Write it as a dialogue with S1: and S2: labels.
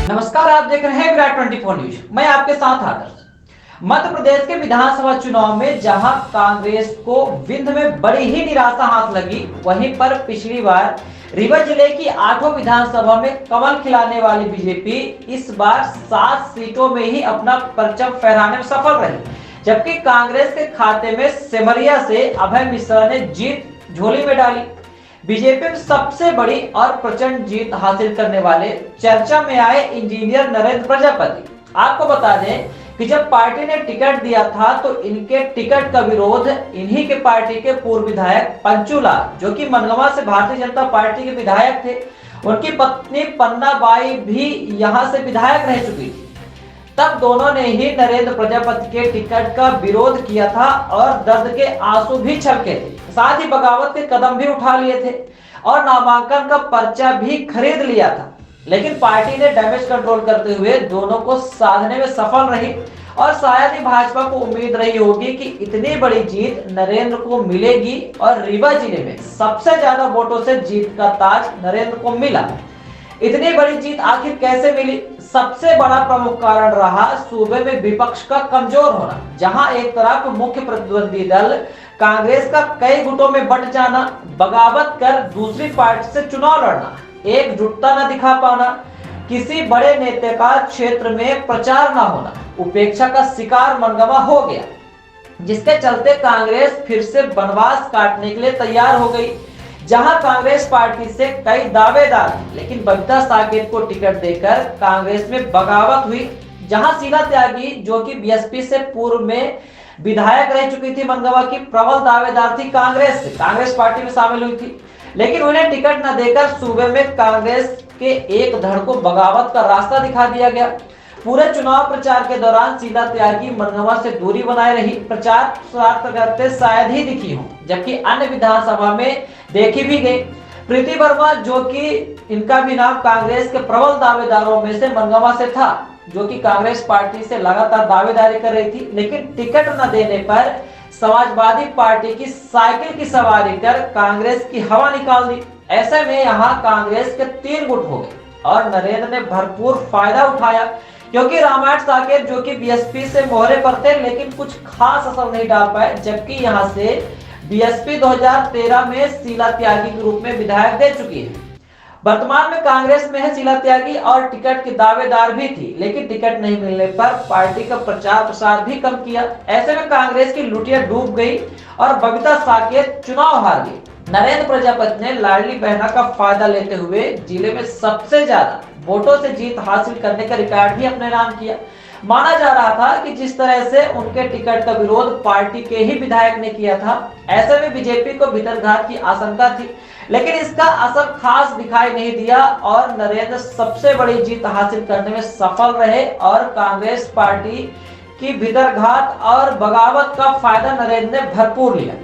S1: नमस्कार, आप देख रहे हैं विराट 24 न्यूज। मैं आपके साथ आदर्श। मध्य प्रदेश के विधानसभा चुनाव में जहां कांग्रेस को विंध्य में बड़ी ही निराशा हाथ लगी, वहीं पर पिछली बार रीवा जिले की 8 विधानसभा में कमल खिलाने वाली बीजेपी इस बार 7 सीटों में ही अपना परचम फहराने में सफल रही, जबकि कांग्रेस के खाते में सिमरिया से अभय मिश्रा ने जीत झोली में डाली। बीजेपी में सबसे बड़ी और प्रचंड जीत हासिल करने वाले चर्चा में आए इंजीनियर नरेंद्र प्रजापति। आपको बता दें कि जब पार्टी ने टिकट दिया था तो इनके टिकट का विरोध इन्हीं के पार्टी के पूर्व विधायक पंचूलाल, जो कि मनगवा से भारतीय जनता पार्टी के विधायक थे, उनकी पत्नी पन्ना बाई भी यहां से विधायक रह चुकी थी। तब दोनों ने ही नरेंद्र प्रजापति के टिकट का विरोध किया था और दर्द के आंसू भी छलके थे, साथ ही बगावत के कदम भी उठा लिए थे और नामांकन का पर्चा भी खरीद लिया था। लेकिन पार्टी ने डैमेज कंट्रोल करते हुए दोनों को साधने में सफल रही और शायद ही भाजपा को उम्मीद रही होगी कि इतनी बड़ी जीत नरेंद्र को मिलेगी और रीवा जिले में सबसे ज्यादा वोटों से जीत का ताज नरेंद्र को मिला। इतनी बड़ी जीत आखिर कैसे मिली? सबसे बड़ा प्रमुख कारण रहा सूबे में विपक्ष का कमजोर होना, जहां एक तरफ मुख्य प्रतिद्वंदी दल कांग्रेस का कई गुटों में बंट जाना, बगावत कर दूसरी पार्टी से चुनाव लड़ना, एकजुटता न दिखा पाना, किसी बड़े नेता का क्षेत्र में प्रचार न होना, उपेक्षा का शिकार मनगवा हो गया, जिसके चलते कांग्रेस फिर से बनवास काटने के लिए तैयार हो गई। जहां कांग्रेस पार्टी से कई दावेदार, लेकिन बबीता साकेत को टिकट देकर कांग्रेस में बगावत हुई। जहां शीला त्यागी, जो कि बीएसपी से पूर्व में विधायक रह चुकी थी मनगवा की, प्रबल दावेदार थी कांग्रेस से, कांग्रेस पार्टी में शामिल हुई थी, लेकिन उन्हें टिकट न देकर सूबे में कांग्रेस के एक धड़ को बगावत का रास्ता दिखा दिया गया। पूरे चुनाव प्रचार के दौरान शीला त्यागी मनगवा से दूरी बनाए रही, प्रचार करते शायद ही दिखी हो, जबकि अन्य विधानसभा में देखी भी गई। प्रीति वर्मा, जो कि इनका भी नाम कांग्रेस के प्रबल दावेदारों में से मनगवा से था, जो कि कांग्रेस पार्टी से लगातार दावेदारी कर रही थी, लेकिन टिकट न देने पर समाजवादी पार्टी की साइकिल की सवारी कर कांग्रेस की हवा निकाल दी। ऐसे में यहाँ कांग्रेस के 3 गुट हो गए और नरेंद्र ने भरपूर फायदा उठाया, क्योंकि रामायण साकेत, जो कि बीएसपी से मोहरे पर थे, लेकिन कुछ खास असर नहीं डाल पाए, जबकि यहां से बीएसपी 2013 में शीला त्यागी के रूप में विधायक दे चुकी है। वर्तमान में कांग्रेस में है शीला त्यागी और टिकट की दावेदार भी थी, लेकिन टिकट नहीं मिलने पर पार्टी का प्रचार प्रसार भी कम किया। ऐसे में कांग्रेस की लुटिया डूब गई और बबीता साकेत चुनाव हार गई। नरेंद्र प्रजापति ने लाडली बहना का फायदा लेते हुए जिले में सबसे ज्यादा वोटों से जीत हासिल करने का रिकॉर्ड भी अपने नाम किया। माना जा रहा था कि जिस तरह से उनके टिकट का विरोध पार्टी के ही विधायक ने किया था, ऐसे में बीजेपी को भीतरघात की आशंका थी, लेकिन इसका असर खास दिखाई नहीं दिया और नरेंद्र सबसे बड़ी जीत हासिल करने में सफल रहे और कांग्रेस पार्टी की भीतरघात और बगावत का फायदा नरेंद्र ने भरपूर लिया।